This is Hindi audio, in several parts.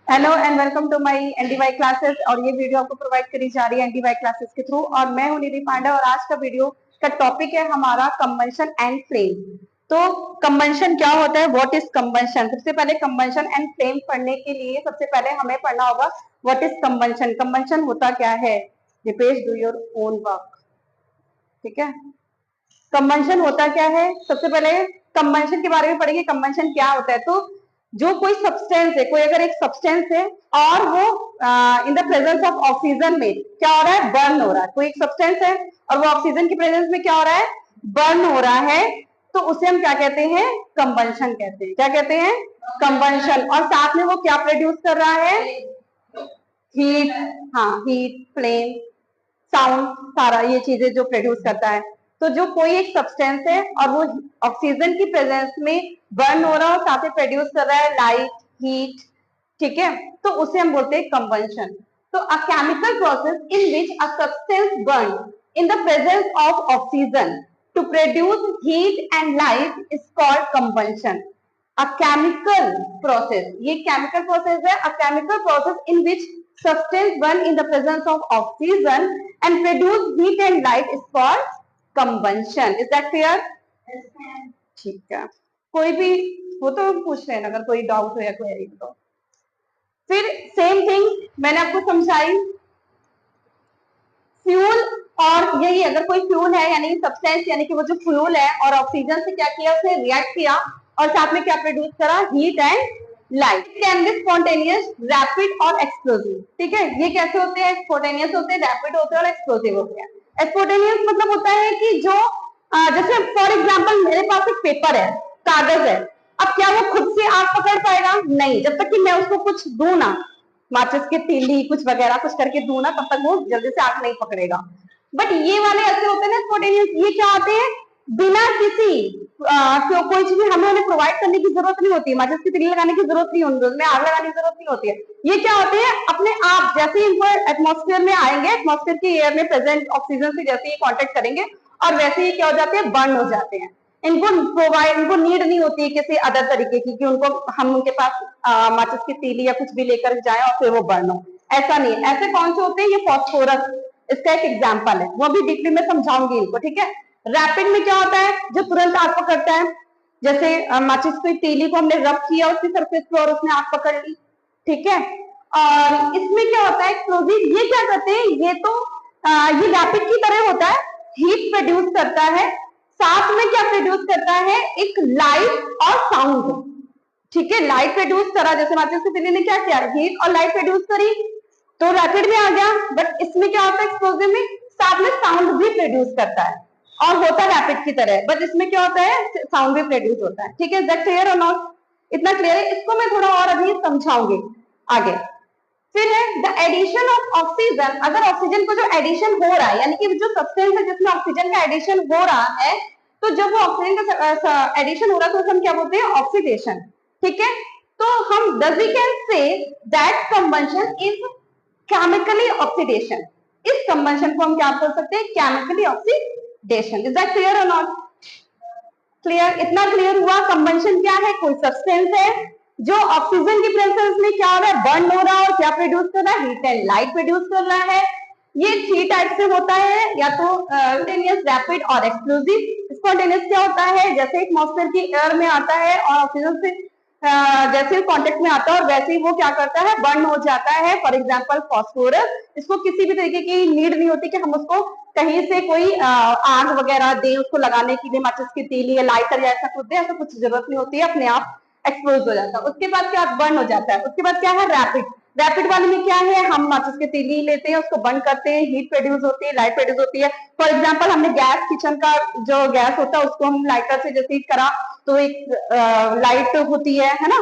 Hello and welcome to my NDY classes. और ये वीडियो आपको प्रोवाइड करी जा रही है एनडीवाई क्लासेस के थ्रू, और मैं हूं निधि पांडे। और आज का वीडियो का टॉपिक है हमारा कंबंशन एंड फ्लेम। तो कंबंशन क्या होता है, व्हाट इज कंबंशन। सबसे पहले कंबंशन एंड फ्लेम पढ़ने के लिए सबसे पहले हमें पढ़ना होगा व्हाट इज कंबंशन। कंबंशन होता क्या है। Dipesh, do your own work. ठीक है, कंबंशन होता क्या है। सबसे पहले कंबंशन के बारे में पढ़ेंगे, कंबंशन क्या होता है। तो जो कोई सब्सटेंस है, कोई अगर एक सब्सटेंस है और वो इन द प्रेजेंस ऑफ ऑक्सीजन में क्या हो रहा है, बर्न हो रहा है। कोई एक सब्सटेंस है और वो ऑक्सीजन की प्रेजेंस में क्या हो रहा है, बर्न हो रहा है, तो उसे हम क्या कहते हैं, कंबंशन कहते हैं। क्या कहते हैं, कंबंशन। और साथ में वो क्या प्रोड्यूस कर रहा है, हीट। हाँ, हीट, फ्लेम, साउंड, सारा ये चीजें जो प्रोड्यूस करता है। तो जो कोई एक सब्सटेंस है और वो ऑक्सीजन की प्रेजेंस में बर्न हो रहा है और साथ में प्रोड्यूस कर रहा है लाइट, हीट, ठीक है, तो उसे हम बोलते हैं कंबंशन। तो a chemical process in which a substance burn in the presence of oxygen to produce heat and light is called combustion. A chemical process, ये केमिकल प्रोसेस है, a chemical process in which substance burn in the presence of oxygen and produce heat and light is called combustion. Is that clear? ठीक है, कोई भी वो तो पूछ रहे हैं अगर कोई डाउट हो या क्वेरी तो। फिर सेम थिंग मैंने आपको समझाई, फ्यूल। और यही अगर कोई फ्यूल है यानी सब्सटेंस, यानी कि वो जो फ्यूल है और ऑक्सीजन से क्या किया, उसने रिएक्ट किया और साथ में क्या प्रोड्यूस करा, heat and light. Can be spontaneous, rapid और एक्सप्लोसिव। ठीक है, ये कैसे होते हैं, स्पॉन्टेनियस होते हैं, रैपिड होते हैं और एक्सप्लोसिव होते हैं। स्पॉन्टेनियस मतलब होता है कि जो जैसे फॉर एग्जांपल मेरे पास एक पेपर है, कागज है, अब क्या वो खुद से आग पकड़ पाएगा, नहीं, जब तक कि मैं उसको कुछ दूं ना, माचिस की तीली कुछ वगैरह कुछ करके दूं ना, तब तक वो जल्दी से आग नहीं पकड़ेगा। बट ये वाले ऐसे होते हैं ना स्पॉन्टेनियस, ये क्या होते हैं, बिना किसी कोई चीज हमें उन्हें प्रोवाइड करने की जरूरत नहीं होती, माचिस की तीली लगाने की जरूरत नहीं होती, उसमें आग लगाने की जरूरत नहीं होती है। ये क्या होते हैं, अपने आप जैसे ही इनको एटमॉस्फेयर में आएंगे, एटमॉस्फेयर की एयर में प्रेजेंट ऑक्सीजन से जैसे ही कांटेक्ट करेंगे और वैसे ही क्या हो जाते हैं, बर्न हो जाते हैं। इनको नीड नहीं होती है किसी अदर तरीके की कि उनको हम उनके पास माचिस की तीली या कुछ भी लेकर जाएं और फिर वो बर्न हो, ऐसा नहीं है। ऐसे कौन से होते हैं, ये फॉस्फोरस इसका एक एग्जाम्पल है, वो भी डीपली में समझाऊंगी इनको। ठीक है, रैपिड में क्या होता है, जो तुरंत आग पकड़ता है, जैसे माचिस की तीली को हमने रब किया उसकी सरफेस पे और उसने आग पकड़ ली। ठीक है, और इसमें क्या होता है, एक्सप्लोजिव, ये क्या करते हैं, ये तो ये रैपिड की तरह होता है, हीट प्रोड्यूस करता है, साथ में क्या प्रोड्यूस करता है, एक लाइट और साउंड। ठीक है, लाइट प्रोड्यूस करा, जैसे माचिस की तीली ने क्या किया, हीट और लाइट प्रोड्यूस करी, तो रैपिड में आ गया। बट इसमें क्या होता है, एक्सप्लोजिव में साथ में साउंड भी प्रोड्यूस करता है और होता है रैपिड की तरह, बट इसमें क्या होता है, साउंड भी प्रोड्यूस होता है। ठीक है, दैट क्लियर और नॉट, इतना क्लियर है, इसको मैं थोड़ा और अभी समझाऊंगी आगे। फिर है द एडिशन ऑफ ऑक्सीजन, अगर ऑक्सीजन को जो एडिशन हो रहा है, यानी कि जो सब्सटेंस है जिसमें ऑक्सीजन का एडिशन हो रहा है, तो जब वो ऑक्सीजन का एडिशन हो रहा है तो हम क्या बोलते हैं, ऑक्सीडेशन। ठीक है, तो हम we can say that combustion is chemically oxidation. इस कंबंशन को हम क्या बोल सकते हैं, chemically oxidation. Is that clear और नॉट, क्लियर, इतना क्लियर हुआ। कंबंशन क्या है, कोई सब्सटेंस है जो ऑक्सीजन की प्रेजेंस में क्या हो रहा है, बर्न हो रहा है और क्या प्रोड्यूस कर रहा है, हीट एंड लाइट प्रोड्यूस कर रहा है। ये थ्री टाइप से होता है, या तो स्पॉन्टेनियस, रैपिड और एक्सप्लोजिव। स्पॉन्टेनियस क्या होता है, जैसे एटमॉस्फेयर की एयर में आता है और ऑक्सीजन से जैसे कांटेक्ट में आता है और वैसे ही वो क्या करता है, बर्न हो जाता है। फॉर एग्जांपल फॉस्फोरस, इसको किसी भी तरीके की नीड नहीं होती कि हम उसको कहीं से कोई आग वगैरह दे उसको लगाने के लिए, माचिस की तीली या लाइटर या ऐसा कुछ दे, ऐसा कुछ जरूरत नहीं होती है, अपने आप एक्सप्लोज हो जाता है। उसके बाद क्या, बर्न हो जाता है। उसके बाद क्या है, रैपिड। रैपिड वाले में क्या है, हम माचिस की तीली लेते हैं, उसको बर्न करते हैं, हीट प्रोड्यूस होती है, लाइट प्रोड्यूस होती है। फॉर एग्जांपल हमने गैस, किचन का जो गैस होता है उसको हम लाइटर से जैसे हीट करा तो एक लाइट होती है ना,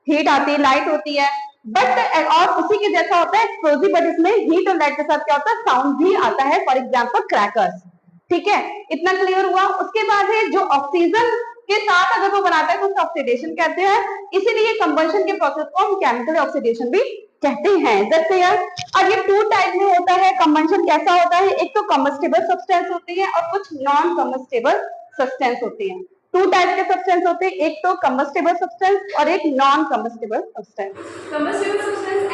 हीट आती है, लाइट होती है। बट और उसी के जैसा होता है एक्सप्लोजिव, बट इसमें हीट और लाइट के साथ क्या होता है, साउंड भी आता है, फॉर एग्जांपल क्रैकर्स। ठीक है, इतना क्लियर हुआ। उसके बाद है जो ऑक्सीजन के साथ अगर वो बनाता है तो उसे ऑक्सीडेशन कहते हैं, इसीलिए कंबंशन के प्रोसेस को हम केमिकल ऑक्सीडेशन भी कहते हैं। That's clear. अब ये टू टाइप में होता है कंबंशन, कैसा होता है, एक तो कम्बस्टिबल सब्सटेंस होती है और कुछ नॉन कम्बस्टिबल सब्सटेंस होती है। टू टाइप के सब्सटेंस होते हैं, एक तो कम्बस्टिबल सब्सटेंस और एक non combustible substance. Combustible substance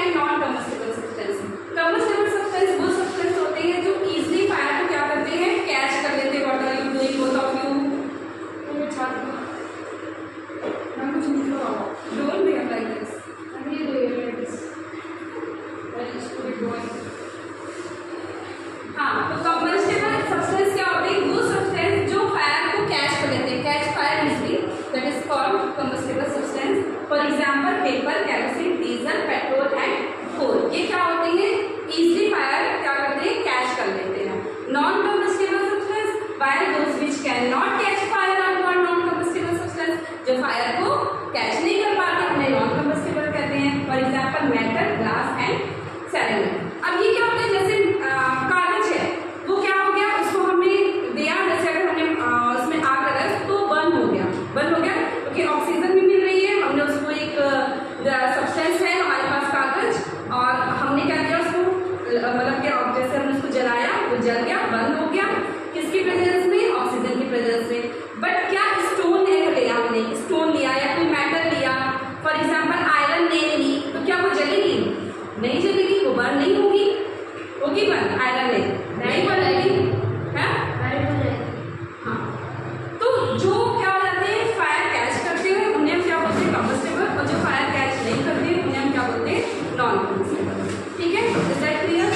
non combustible. ठीक है, इज दैट क्लियर?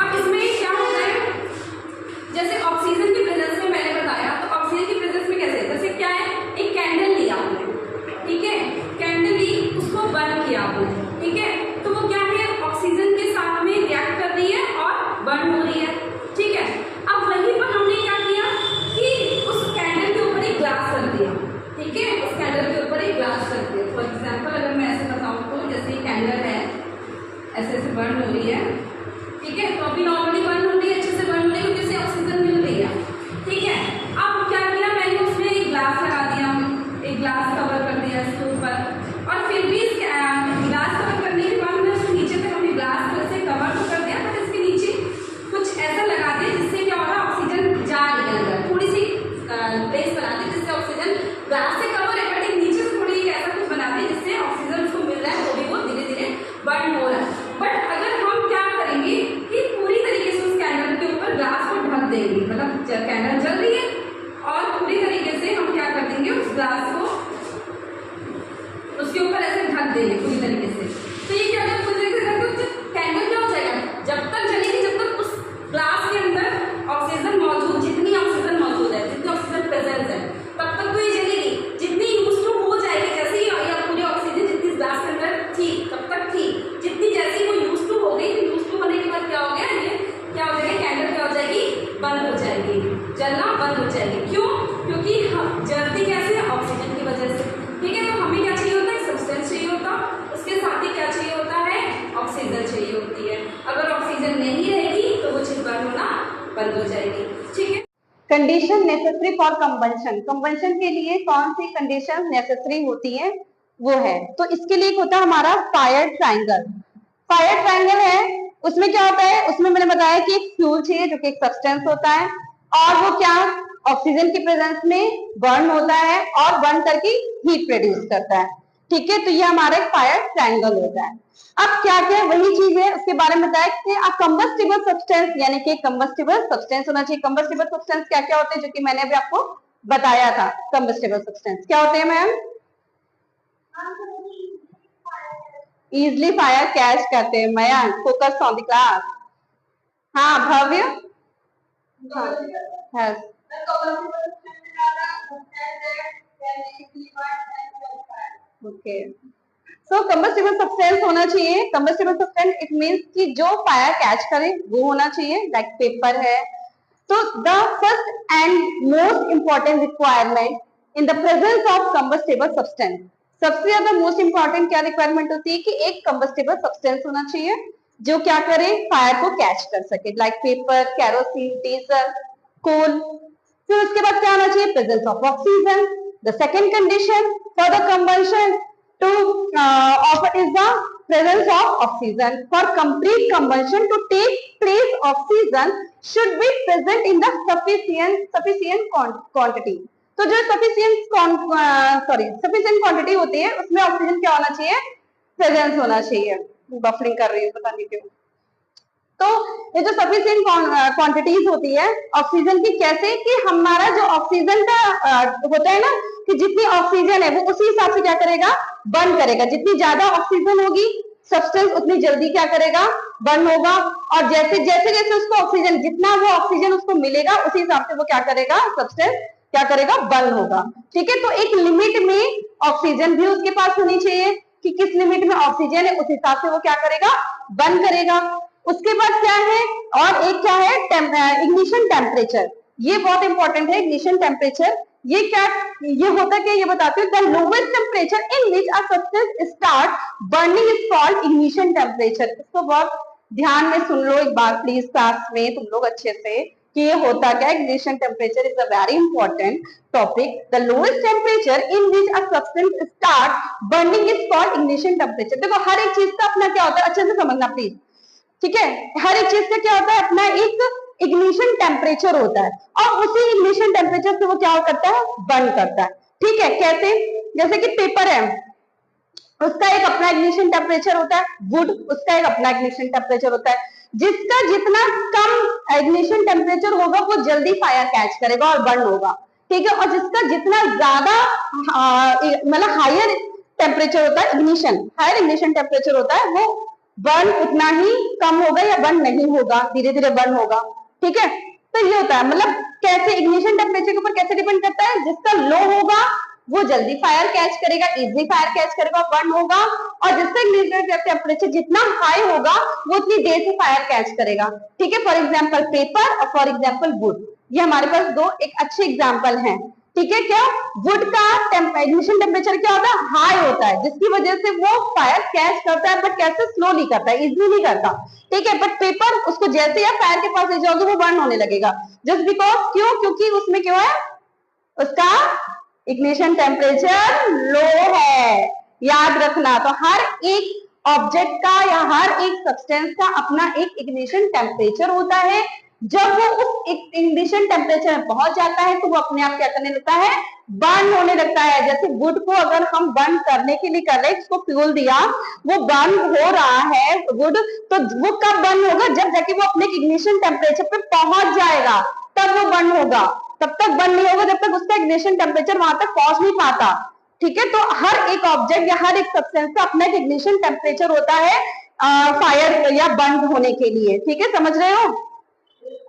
अब इसमें क्या होता है, जैसे ऑक्सीजन की प्रेजेंस में मैंने बताया, तो ऑक्सीजन की प्रेजेंस में कैसे, जैसे क्या है, एक कैंडल लिया आपने, ठीक है, कैंडल ली, उसको बर्न किया आपने, ठीक है, तो वो क्या है, ऑक्सीजन के साथ में रिएक्ट कर रही है और बर्न हो रही है। ठीक है, अब वहीं पर हमने क्या किया कि उस कैंडल के ऊपर एक ग्लास रख दिया। ठीक है, उस कैंडल के ऊपर एक ग्लास रख दिया। फॉर एग्जाम्पल अगर मैं ऐसे बताऊँ तो जैसे ये कैंडल है, ऐसे ऐसे बर्न हो रही है, ठीक है, तो अभी नॉर्मली बर्न हो रही है, अच्छे से बर्न हो रही है क्योंकि इसे ऑक्सीजन मिल रही है। ठीक है, अब क्या किया मैंने, उसमें एक ग्लास लगा दिया, एक ग्लास कवर कर दिया इसके ऊपर, और फिर भी ग्लास कवर करने के बाद मैं उसके नीचे तक अपनी ग्लास से कवर तो कर दिया, बट इसके नीचे कुछ ऐसा लगा दिया जिससे क्या हो रहा है, ऑक्सीजन जा रही है अंदर, थोड़ी सी प्लेस बना दी जिससे ऑक्सीजन ग्लास से कवर है, बट एक नीचे से थोड़ी ऐसा कुछ बना दी जिससे ऑक्सीजन उसको मिल रहा है, तो भी वो धीरे धीरे बर्न हो रहा है। बट अगर हम क्या करेंगे कि पूरी तरीके से उस कैंडल के ऊपर ग्लास को ढक देंगे, मतलब कैंडल जल रही है और पूरी तरीके से हम क्या कर देंगे, उस ग्लास को उसके ऊपर ऐसे ढक देंगे पूरी तरीके से, तो ये क्या होगा, पूरी तरीके से ढक दो, कैंडल क्या हो जाएगा, जब तक जलेगी जब तक उस ग्लास के अंदर ऑक्सीजन मौजूद, जितनी ऑक्सीजन मौजूद है, जितनी ऑक्सीजन प्रेजेंस है, तब तक तो ये जलेगी, जितनी यूज टू हो जाएगी, जैसे ही या पूरी ऑक्सीजन जितनी ग्लास के अंदर थी तब तक थी, जितनी जैसे ही वो यूज टू हो गई, तो यूज टू होने के बाद क्या हो गया, ये क्या हो जाएगा, कैंडल क्या हो जाएगी, बंद हो जाएगी, जलना बंद हो जाएगी। क्यों? क्योंकि जलती कैसे है, ऑक्सीजन की वजह से। ठीक है, तो हमें क्या चाहिए होता है, सब्सटेंस चाहिए होता, उसके साथ ही क्या चाहिए होता है, ऑक्सीजन चाहिए होती है। अगर ऑक्सीजन नहीं रहेगी तो वो चीज बर्न होना बंद हो जाएगी। ठीक है, condition necessary for combustion, combustion के लिए कौन सी कंडीशन नेसेसरी होती है वो है, तो इसके लिए एक होता है हमारा फायर ट्रायंगल। फायर ट्रायंगल है, उसमें क्या होता है, उसमें मैंने बताया कि एक फ्यूल चाहिए जो कि एक सब्सटेंस होता है, और वो क्या ऑक्सीजन की प्रेजेंस में बर्न होता है और बर्न करके हीट प्रोड्यूस करता है। ठीक है, तो ये हमारा एक फायर ट्रायंगल होता है। अब क्या क्या वही चीज है, उसके बारे में बताया कि कंबस्टिबल सब्सटेंस, यानी कि कंबस्टिबल सब्सटेंस होना चाहिए। कंबस्टिबल सब्सटेंस क्या क्या होते हैं, जो कि मैंने अभी आपको बताया था। कंबस्टिबल सब्सटेंस क्या होते हैं मैम, इजली फायर कैच करते हैं। Mayank focus on the class. हाँ भव्य, हाँ yes. ओके, सो कंबस्टिबल सब्सटेंस होना चाहिए। कंबस्टिबल सब्सटेंस इट मींस कि जो फायर कैच करे वो होना चाहिए, लाइक पेपर है। तो the first and most important requirement in the presence of combustible substance, सबसे ज्यादा मोस्ट इंपॉर्टेंट क्या रिक्वायरमेंट होती है कि एक कंबस्टिबल सब्सटेंस होना चाहिए जो क्या करे, फायर को कैच कर सके, लाइक पेपर, कैरोसिन, डीजल, कोल। फिर उसके बाद क्या होना चाहिए, presence of oxygen. The second condition for the combustion to offer is the presence of oxygen. For complete combustion to take place, oxygen should be present in the sufficient quantity. तो जो sufficient quantity होती है उसमें ऑक्सीजन क्या होना चाहिए, प्रेजेंस होना चाहिए। बफरिंग कर रही है पता नहीं क्यों। तो ये जो सफिशिएंट क्वांटिटीज होती है ऑक्सीजन की, कैसे कि हमारा जो ऑक्सीजन का होता है ना, कि जितनी ऑक्सीजन है वो उसी हिसाब से क्या करेगा, बर्न करेगा। जितनी ज्यादा ऑक्सीजन होगी सब्सटेंस उतनी जल्दी क्या करेगा, बर्न होगा। और जैसे जैसे जैसे उसको ऑक्सीजन, जितना वो ऑक्सीजन उसको मिलेगा उसी हिसाब से वो क्या करेगा, सब्सटेंस क्या करेगा, बर्न होगा। ठीक है, तो एक लिमिट में ऑक्सीजन भी उसके पास होनी चाहिए कि किस लिमिट में ऑक्सीजन है उस हिसाब से वो क्या करेगा, बर्न करेगा। उसके बाद क्या है, और एक क्या है, इग्निशन टेम्परेचर। ये बहुत इंपॉर्टेंट है, इग्निशन टेम्परेचर। ये क्या, ये होता क्या, ये बताते हैं, the lowest temperature in which a substance start burning is called ignition temperature. इसको बहुत ध्यान में सुन लो एक बार प्लीज क्लास में तुम लोग अच्छे से, कि ये होता क्या, ignition temperature is a very important topic. The lowest temperature in which a substance start burning is called ignition temperature. देखो हर एक चीज का अपना क्या होता है, अच्छे से समझना प्लीज। ठीक है, हर एक चीज का क्या होता है, अपना एक इग्निशन टेम्परेचर होता है, और उसी इग्निशन टेम्परेचर से वो क्या करता है, बर्न करता है। ठीक है, कैसे, जैसे कि पेपर है, उसका एक अपना इग्निशन टेम्परेचर होता है, वुड उसका एक अपना इग्निशन टेम्परेचर होता है। जिसका जितना कम इग्निशन टेम्परेचर होगा वो जल्दी फायर कैच करेगा और बर्न होगा। ठीक है, और जिसका जितना ज्यादा मतलब हायर टेम्परेचर होता है, इग्निशन हायर इग्निशन टेम्परेचर होता है, वो बर्न उतना ही कम होगा या बर्न नहीं होगा, धीरे धीरे बर्न होगा। ठीक है, तो ये होता है, मतलब कैसे इग्निशन टेम्परेचर के ऊपर कैसे डिपेंड करता है, जिसका लो होगा वो जल्दी फायर कैच करेगा, इजीली फायर कैच करेगा, बर्न होगा, और जिसका इग्निशन टेम्परेचर जितना हाई होगा वो उतनी देर से फायर कैच करेगा। ठीक है, फॉर एग्जाम्पल पेपर और फॉर एग्जाम्पल वुड, ये हमारे पास दो एक अच्छे एग्जाम्पल हैं। ठीक है, क्या वुड का इग्निशन टेम्परेचर क्या होता है, हाई होता है, जिसकी वजह से वो फायर कैच करता है, बट कैसे स्लोली करता है, इजीली नहीं करता। ठीक है, बट पेपर उसको जैसे या फायर के पास ले जाओगे वो बर्न होने लगेगा, जस्ट बिकॉज क्यों, क्योंकि उसमें क्यों है, उसका इग्निशन टेम्परेचर लो है। याद रखना, तो हर एक ऑब्जेक्ट का या हर एक सब्सटेंस का अपना एक इग्निशन टेम्परेचर होता है। जब वो उस इग्निशन टेम्परेचर में पहुंच जाता है तो वो अपने आप क्या करने लगता है, बर्न होने लगता है। जैसे वुड को अगर हम बर्न करने के लिए कर रहे हैं, उसको फ्यूल दिया, वो बर्न हो रहा है वुड, तो वो कब बर्न होगा, जब जाके वो अपने इग्निशन टेम्परेचर पे पहुंच जाएगा तब वो बर्न होगा, तब तक बर्न नहीं होगा जब तक उसका इग्निशन टेम्परेचर वहां तक पहुंच नहीं पाता। ठीक है, तो हर एक ऑब्जेक्ट या हर एक सब्सटेंस का अपना एक इग्निशन टेम्परेचर होता है फायर या बर्न होने के लिए। ठीक है, समझ रहे हो,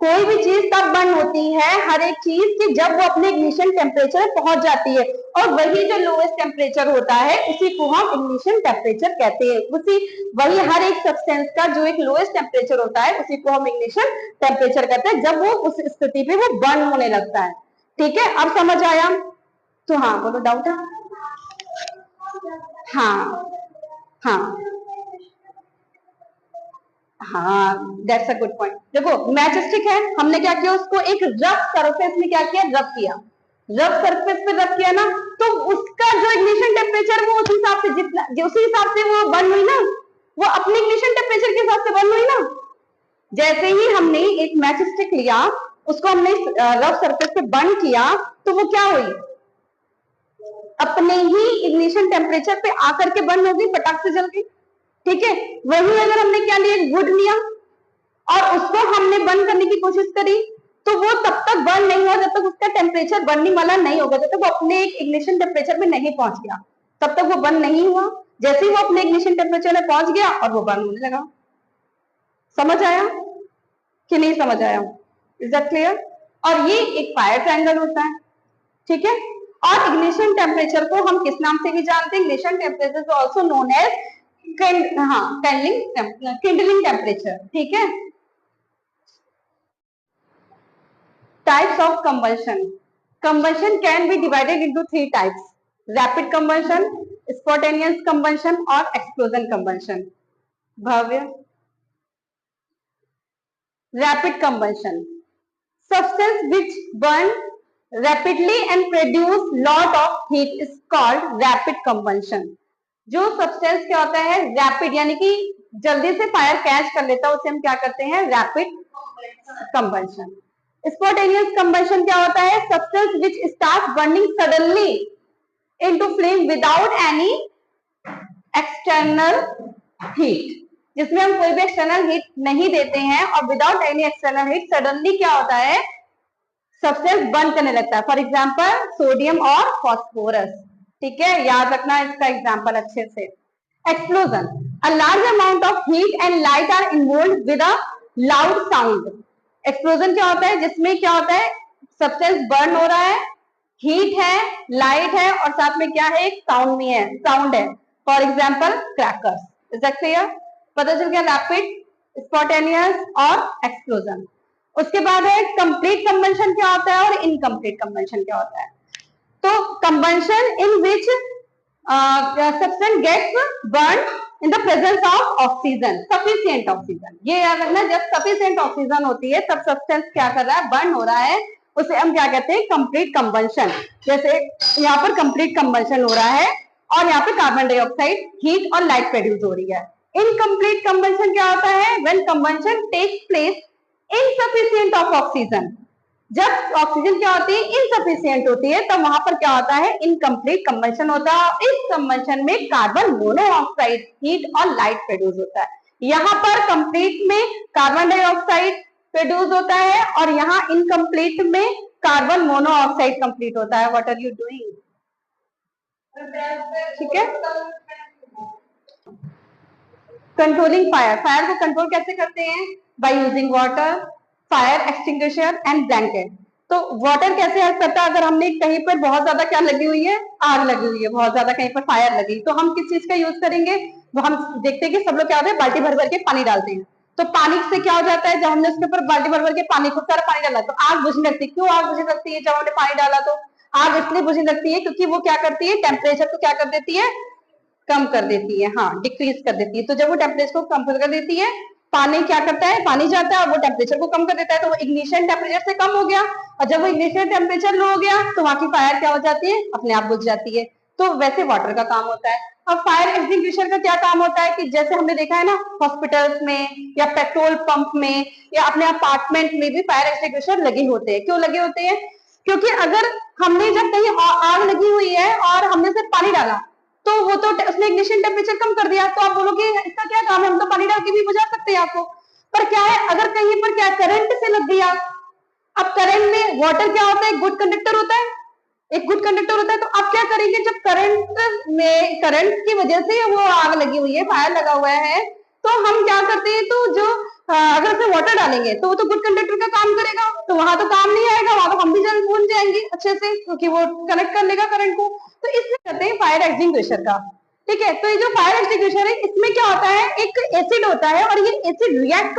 कोई भी चीज तब बर्न होती है, हर एक चीज की, जब वो अपने इग्निशन टेम्परेचर पहुंच जाती है, और वही जो लोएस्ट टेम्परेचर होता है उसी को हम इग्निशन टेम्परेचर कहते हैं। उसी वही हर एक सब्सटेंस का जो एक लोएस्ट टेम्परेचर होता है उसी को हम इग्निशन टेम्परेचर कहते हैं, जब वो उस स्थिति पे वो बर्न होने लगता है। ठीक है, अब समझ आया, तो हाँ बोलो, डाउट है? हाँ हाँ हाँ, दैट्स अ गुड पॉइंट। देखो मैच स्टिक है, हमने क्या किया, उसको एक रफ सरफेस में क्या किया, रब किया, रफ सरफेस पे रब किया ना, तो उसका जो इग्निशन टेम्परेचर वो उस हिसाब से जितना उसी हिसाब से वो बर्न हुई ना, वो अपने इग्निशन टेम्परेचर के हिसाब से बर्न हुई ना। जैसे ही हमने एक मैच स्टिक लिया, उसको हमने रफ सरफेस पे बर्न किया, तो वो क्या हुई, अपने ही इग्निशन टेम्परेचर पे आकर के बर्न हो गई, पटाख से जल गई। ठीक है, वही अगर हमने क्या लिया, वुड लिया और उसको हमने बर्न करने की कोशिश करी, तो वो तब तक बर्न नहीं हुआ जब तक उसका टेम्परेचर बर्निंग वाला नहीं होगा, जब तक वो अपने एक इग्निशन टेम्परेचर में नहीं पहुंच गया तब तक वो बर्न नहीं हुआ। जैसे ही वो अपने इग्निशन टेम्परेचर में पहुंच गया और वो बर्न होने लगा। समझ आया कि नहीं समझ आया, इज दैट क्लियर? और ये एक फायर ट्रायंगल होता है। ठीक है, और इग्निशन टेम्परेचर को हम किस नाम से भी जानते हैं, ignition temperature is also known as kindling temperature. ठीक है, types of combustion, combustion can be divided into three types: rapid combustion, spontaneous combustion और explosion combustion। Bhavya, rapid combustion, substance which burn rapidly and produce lot of heat is called rapid combustion। जो सब्सटेंस क्या होता है, रैपिड यानी कि जल्दी से फायर कैच कर लेता है, उसे हम क्या करते हैं, रैपिड कंबंशन। स्पॉन्टेनियस कंबंशन क्या होता है, substance which start burning suddenly into flame without any external heat, जिसमें हम कोई भी एक्सटर्नल हीट नहीं देते हैं, और without any external heat suddenly क्या होता है, सब्सटेंस बर्न करने लगता है। फॉर एग्जाम्पल सोडियम और फॉस्फोरस। ठीक है, याद रखना इसका एग्जाम्पल अच्छे से। Explosion, a large amount of heat and light are involve with a loud sound. Explosion क्या होता है, जिसमें क्या होता है, सब्सटेंस बर्न हो रहा है, हीट है, लाइट है, और साथ में क्या है, एक साउंड भी है, साउंड है। For example crackers. Is that clear? पता चल गया, रैपिड, स्पॉन्टेनियस और एक्सप्लोजन। उसके बाद है कंप्लीट कंबंशन क्या होता है और इनकम्प्लीट कंबंशन क्या होता है। तो combustion in which substance gets burn in the presence of oxygen, sufficient oxygen. ये याद रखना, जब सफिशिएंट ऑक्सीजन होती है तब सब्सटेंस क्या कर रहा है, बर्न हो रहा है, उसे हम क्या कहते हैं, कंप्लीट कंबंशन। जैसे यहाँ पर कंप्लीट कंबंशन हो रहा है और यहाँ पे कार्बन डाइऑक्साइड, हीट और लाइट प्रोड्यूस हो रही है। इनकम्प्लीट कंबंशन क्या होता है, when combustion takes place insufficient of oxygen. जब ऑक्सीजन क्या होती है, इनसफिशिएंट होती है, तब वहां पर क्या होता है, इनकम्प्लीट कंबंशन होता है। इस कंबंशन में कार्बन मोनोऑक्साइड, हीट और लाइट प्रोड्यूस होता है। यहाँ पर कंप्लीट में कार्बन डाइऑक्साइड प्रोड्यूस होता है और यहाँ इनकम्प्लीट में कार्बन मोनोऑक्साइड कंप्लीट होता है। What are you doing? ठीक है, कंट्रोलिंग फायर, फायर को कंट्रोल कैसे करते हैं? By using water, fire extinguisher and blanket. तो वाटर कैसे हेल्प करता है? अगर हमने कहीं पर बहुत ज्यादा क्या लगी हुई है, आग लगी हुई है, बहुत ज्यादा कहीं पर फायर लगी, तो हम किस चीज का यूज करेंगे? वो हम देखते हैं कि सब लोग क्या होते हैं, बाल्टी भर भर के पानी डालते हैं। तो पानी से क्या हो जाता है, जब हमने उसके ऊपर बाल्टी भर भर के पानी, खूब सारा पानी डाला, तो आग बुझने लगती है। क्यों आग बुझने लगती है? जब हमने पानी डाला तो आग इसलिए बुझने लगती है क्योंकि वो क्या करती है, टेम्परेचर को क्या कर देती है, कम कर देती है, हाँ डिक्रीज कर देती है। तो जब वो टेम्परेचर को कम कर देती है, पानी क्या करता है, पानी जाता है और वो टेम्परेचर को कम कर देता है, तो वो इग्निशन टेम्परेचर से कम हो गया, और जब वो इग्निशन टेम्परेचर लो हो गया तो वहां की फायर क्या हो जाती है, अपने आप बुझ जाती है। तो वैसे वाटर का काम होता है। अब फायर एक्सटिंग्विशर का क्या काम होता है कि जैसे हमने देखा है ना, हॉस्पिटल्स में या पेट्रोल पंप में या अपने अपार्टमेंट में भी फायर एक्सटिंग्विशर लगे होते हैं। क्यों लगे होते हैं? क्योंकि अगर हमने जब कहीं आग लगी हुई है और हमने सिर्फ पानी डाला, तो वो तो उसने इग्निशन टेम्परेचर कम कर दिया, तो आप बोलोगे इसका क्या काम है, हम तो पानी डाल के भी बुझा सकते हैं आपको। पर क्या है, अगर कहीं पर क्या करंट से लग गया, अब करंट में वाटर क्या होता है, गुड कंडक्टर होता है, एक गुड कंडक्टर होता है। तो आप क्या करेंगे, जब करंट की वजह से वो आग लगी हुई है, फायर लगा हुआ है, तो हम क्या करते हैं, तो जो अगर उसमें वाटर डालेंगे तो वो तो गुड कंडक्टर का काम करेगा, तो वहां तो काम नहीं आएगा, वहां तो हम भी जल भून जाएंगे अच्छे से, क्योंकि वो कनेक्ट कर लेगा करंट को। तो इसलिए कहते हैं फायर एक्सटिंग्विशर का। ठीक है, तो ये जो फायर एक्सटिंग्विशर है, इसमें क्या होता है, एक एसिड होता है और ये एसिड रिएक्ट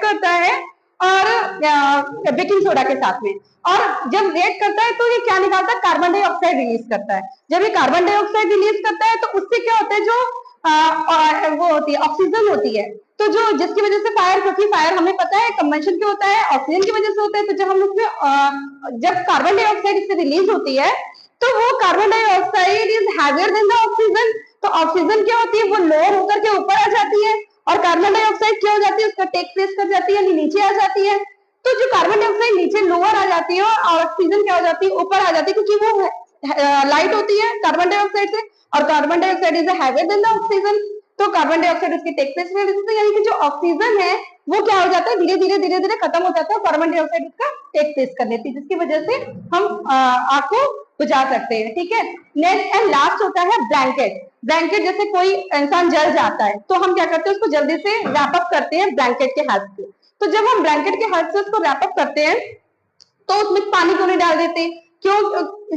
करता है और बेकिंग सोडा के साथ में, और जब रिएक्ट करता है तो ये क्या निकालता है, कार्बन डाइऑक्साइड रिलीज करता है। जब ये कार्बन डाइऑक्साइड रिलीज करता है तो उससे क्या होता है, जो वो होती है ऑक्सीजन होती है, तो जो जिसकी वजह से फायर, क्योंकि फायर हमें पता है कंबंशन क्यों होता है, ऑक्सीजन की वजह से होता है। तो जब हम उसमें जब कार्बन डाइऑक्साइड इससे रिलीज होती है, तो वो carbon dioxide is heavier than the oxygen. तो ऑक्सीजन क्या होती है, वो लोअर होकर के ऊपर आ जाती है, और कार्बन डाइऑक्साइड क्या हो जाती है, उसका टेक प्लेस कर जाती है, यानी नीचे आ जाती है। तो जो कार्बन डाइऑक्साइड नीचे लोअर आ जाती है और ऑक्सीजन क्या हो जाती है, ऊपर आ जाती है, क्योंकि वो लाइट होती है कार्बन डाइऑक्साइड से, और carbon dioxide is heavier than the oxygen. तो कार्बन डाइऑक्साइड उसकी टेक प्लेस कर देती है, यानी कि जो ऑक्सीजन है वो क्या हो जाता है, धीरे धीरे खत्म हो जाता है, कार्बन डाइऑक्साइड उसका टेक प्लेस कर लेती है, जिसकी वजह से हम आग को बुझा सकते हैं। ठीक है, नेक्स्ट एंड लास्ट होता है ब्लैंकेट। ब्लैंकेट, जैसे कोई इंसान जल जाता है तो हम क्या करते हैं, उसको जल्दी से रैप अप करते हैं ब्लैंकेट के हेल्प से। तो जब हम ब्लैंकेट के हेल्प से उसको रैप अप करते हैं, तो उसमें पानी क्यों नहीं डाल देते, क्यों,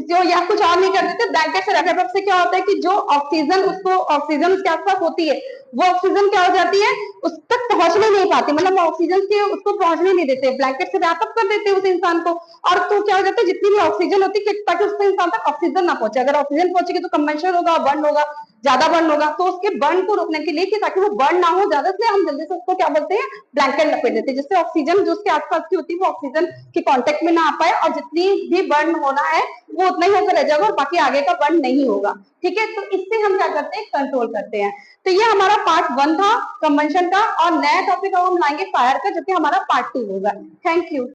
जो या कुछ और नहीं कर देते। ब्लैंकेट से रैप अप से क्या होता है कि जो ऑक्सीजन उसके आसपास होती है, वो ऑक्सीजन क्या हो जाती है, उस तक पहुंचने नहीं पाती, मतलब ऑक्सीजन से उसको पहुंचने नहीं देते, ब्लैंकेट से रैप अप कर देते हैं उस इंसान को। और तो क्या हो जाता है, जितनी भी ऑक्सीजन होती है, ताकि उस इंसान तक ऑक्सीजन ना पहुंचे, अगर ऑक्सीजन पहुंचेगी तो कंबंशन होगा, बर्न होगा, ज्यादा बर्न होगा। तो उसके बर्न को रोकने के लिए, कि ताकि वो बर्न ना हो ज्यादा, से हम जल्दी से उसको क्या बोलते हैं, ब्लैंकेट लपेट देते हैं, जिससे ऑक्सीजन जो उसके आसपास की होती है वो ऑक्सीजन के कांटेक्ट में ना आ पाए, और जितनी भी बर्न होना है वो उतना ही होकर रह जाएगा, और बाकी आगे का बर्न नहीं होगा। ठीक है, तो इससे हम क्या करते हैं, कंट्रोल करते हैं। तो ये हमारा पार्ट 1 था कंबंशन का, और नया टॉपिक हम लाएंगे फायर का, जो कि हमारा पार्ट 2 होगा। Thank you.